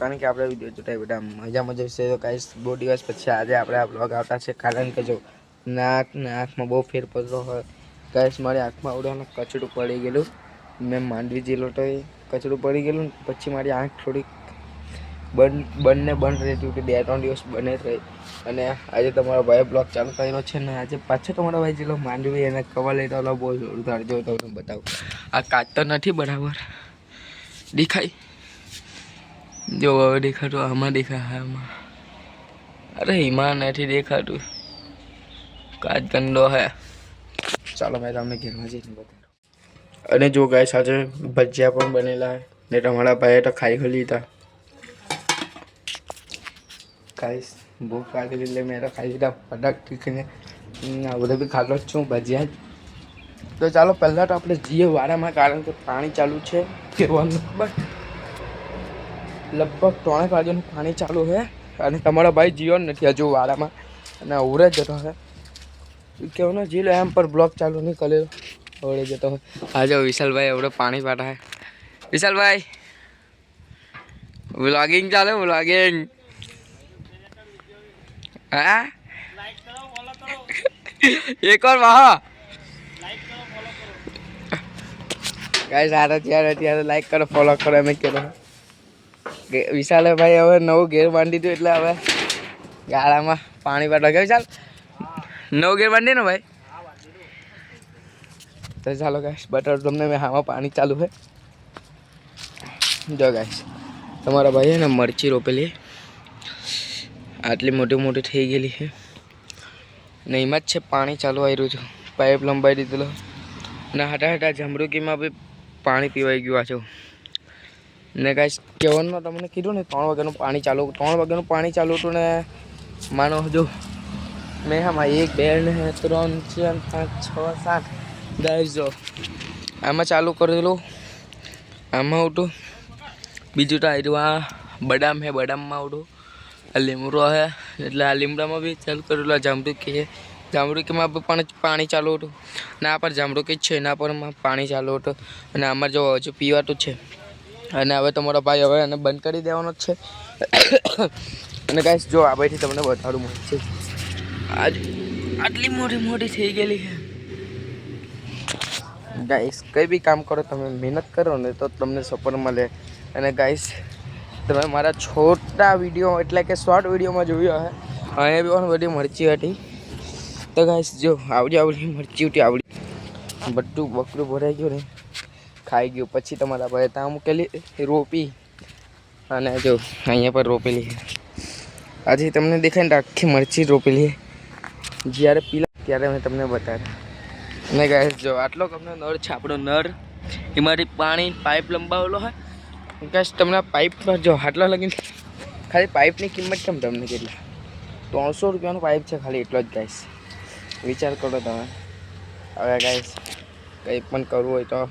કારણ કે આપણે વિડીયો જોતા બધા મજા છે. તો ગાઈસ બહુ દિવસ પછી આજે આપણે આ બ્લોગ આવતા છે, કારણ કે જો આંખમાં બહુ ફેર પડતો હોય. ગાઈસ મારી આંખમાં આવડે કચડું પડી ગયેલું, મેં માંડવી જેલો તો એ કચડું પડી ગયેલું. પછી મારી આંખ થોડીક બંધ રહેતી કે 2-3 દિવસ બને જ રહી. અને આજે તમારો ભાઈ બ્લોગ ચાલુ કર્યો છે ને આજે પાછો તમારો ભાઈ જેલો માંડવી એને કવર લેતો બહુ જોરદાર જો તમને બતાવું. આ કાચ તો નથી બરાબર દેખાય, જો હવે દેખાતું, આમાં દેખાય, આમાં અરે એમાં નથી દેખાતું, કાચ ગંદો હે. ચાલો મેં તમને ઘેરમાં જઈને બતાવું. અને જો ગાઈસ આજે ભજીયા પણ બનેલા ને તમારા ભાઈએ તો ખાઈ લીધા. ગાઈસ ભૂખ લાગેલી એટલે મેં તો ખાઈ લીધા ફટાક ઠીકને. આ બધું બી ખાતો જ છું ભજીયા જ. તો ચાલો પહેલાં તો આપણે જઈએ વાડામાં, કારણ કે પાણી ચાલુ છે. લગભગ 3 વાગ્યાનું પાણી ચાલુ છે અને તમારો ભાઈ જીવો નથી હજુ વાડામાં અને ઉરે જતો હે. કેવું ને જીલો એમ પર બ્લોક ચાલુ નહીં કરેલો, ઓળે જતો હોય. આજે વિશાલભાઈ એવડે પાણી પાટા હે. વિશાલભાઈ વ્લોગિંગ ચાલે, વ્લોગિંગ. હા એક વાર વાહ ગાઈસ ત્યારે લાઈક કરો, ફોલો કરો. એમ કહેતો વિશાલે ભાઈ હવે નવું ઘેર બાંધી દીધું એટલે હવે ગાળામાં પાણી પાડવા ગયો. ચાલ નવું ઘેર બાંધી ને ભાઈ. તો ચાલો ગાઈસ બતાવું તમને મેં હામાં પાણી ચાલુ છે. જો ગાઈસ તમારા ભાઈ ને મરચી રોપેલી આટલી મોટી થઈ ગયેલી છે ને એમાં જ છે પાણી ચાલુ આવી રહ્યું છે. પાઇપ લંબાઈ દીધેલો ને હાટા જમરૂકીમાં બી પાણી પીવાઈ ગયું છે. ને ગાઈસ કેવનમાં તમને કીધું ને 3 વાગ્યાનું પાણી ચાલુ હતું ને માનો જો મેં હામાં 1 2 ને 3 4 5 6 7 ગાઈસ જો આમાં ચાલુ કરેલું, આમાં ઉઠું. બીજું તો આવ્યું આ બદામ છે, બદામમાં આવડું. આ લીમડો છે એટલે આ લીમડામાં બી ચાલુ કરેલું. આ જામરૂકીમાં બી પણ પાણી ચાલુ હતું ને આ પર જામરૂકી જ છે, એના પર પાણી ચાલુ હતું. અને આમાં જો હજુ પીવાતું છે. અને હવે તમારો ભાઈ હવે એને બંધ કરી દેવાનો જ છે. અને ગાઈસ જો આ બાજુથી તમને બતાડું મળશે, આજ આટલી મોટી થઈ ગયેલી છે. ગાઈસ કંઈ બી કામ કરો, તમે મહેનત કરો ને તો તમને સફળ મળે. અને ગાઈસ તમે મારા છોટા વિડીયો એટલે કે શોર્ટ વિડીયોમાં જોયો હશે, અહીંયા બી પણ બધી મરચી હતી. તો ગાઈસ જો આવડી મરચી હતી, આવડી બધું બકરું ભરાઈ ગયું ને ખાઈ ગયું. પછી તમારા ભાઈ ત્યાં મૂકેલી રોપી અને જો અહીંયા પર રોપેલી. આજે તમને દેખાય ને આખી મરચી રોપેલી. જ્યારે પીલા ત્યારે મેં તમને બતાવ્યા. અને ગાઈસ જો આટલો ગમનો નળ છે આપણો નળ, એમાંથી પાણી પાઇપ લંબાવેલો હોય. ગાઈસ તમને પાઇપ પર જો આટલા લગીને ખાલી પાઇપની કિંમત કેમ તમને કેટલી 300 રૂપિયાનો પાઇપ છે ખાલી, એટલો જ. ગાઈસ વિચાર કરો તમે. હવે ગાઈસ કંઈ પણ કરવું હોય તો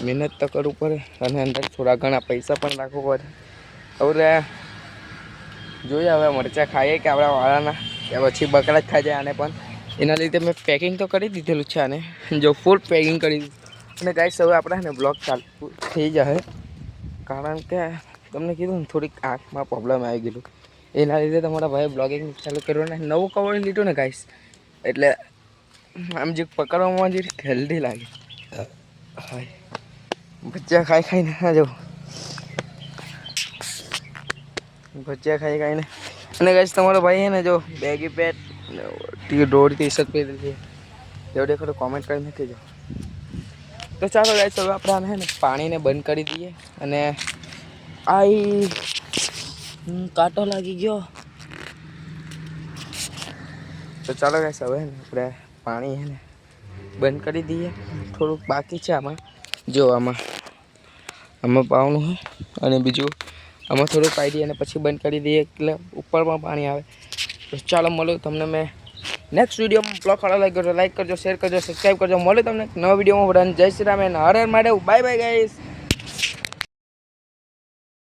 મહેનત તો કરવું પડે અને અંદર થોડા ઘણા પૈસા પણ રાખવું પડે. હવે જોઈએ હવે મરચાં ખાઈએ કે આપણા વાળાના, કે પછી બકરા જ ખાઈ જાય આને. પણ એના લીધે મેં પેકિંગ તો કરી દીધેલું છે આને, જો ફૂલ પેકિંગ કરી દીધું. અને ગાઈસ હવે આપણે ને બ્લોગ ચાલુ થઈ જશે, કારણ કે તમને કીધું ને થોડીક આંખમાં પ્રોબ્લેમ આવી ગયેલું. એના લીધે તમારા ભાઈ બ્લોગિંગ ચાલુ કર્યું ને નવું કવર લીધું ને ગાઈસ, એટલે આમ જે પકડવામાં જે હેલ્ધી લાગે. હાય ભજીયા ખાઈને જો ભજીયા ખાઈને. અને ગાઈસ તમારો ભાઈ છે ને જો બેગી પેટ દોડ ટી-શર્ટ પહેરેલી છે, એવું દેખો તો કોમેન્ટ કરીને કહેજો. તો ચાલો ગાઈસ હવે આપણે આને ને પાણીને બંધ કરી દઈએ. અને કાંટો લાગી ગયો. તો ચાલો ગાઈસ હવે ને આપણે પાણી છે ને બંધ કરી દઈએ. થોડુંક બાકી છે આમાં, જો આમાં પાવાનું હોય અને બીજું આમાં થોડુંક પાઈ દઈએ અને પછી બંધ કરી દઈએ એટલે ઉપરમાં પાણી આવે. તો ચાલો મળો તમને મેં નેક્સ્ટ વિડીયોમાં. બ્લોગ સારો લાગ્યો તો લાઈક કરજો, શેર કરજો, સબસ્ક્રાઈબ કરજો. મળે તમને નવા વિડીયોમાં. બધાને જય શ્રી રામ અને હર હર મહાદેવ. Bye bye guys.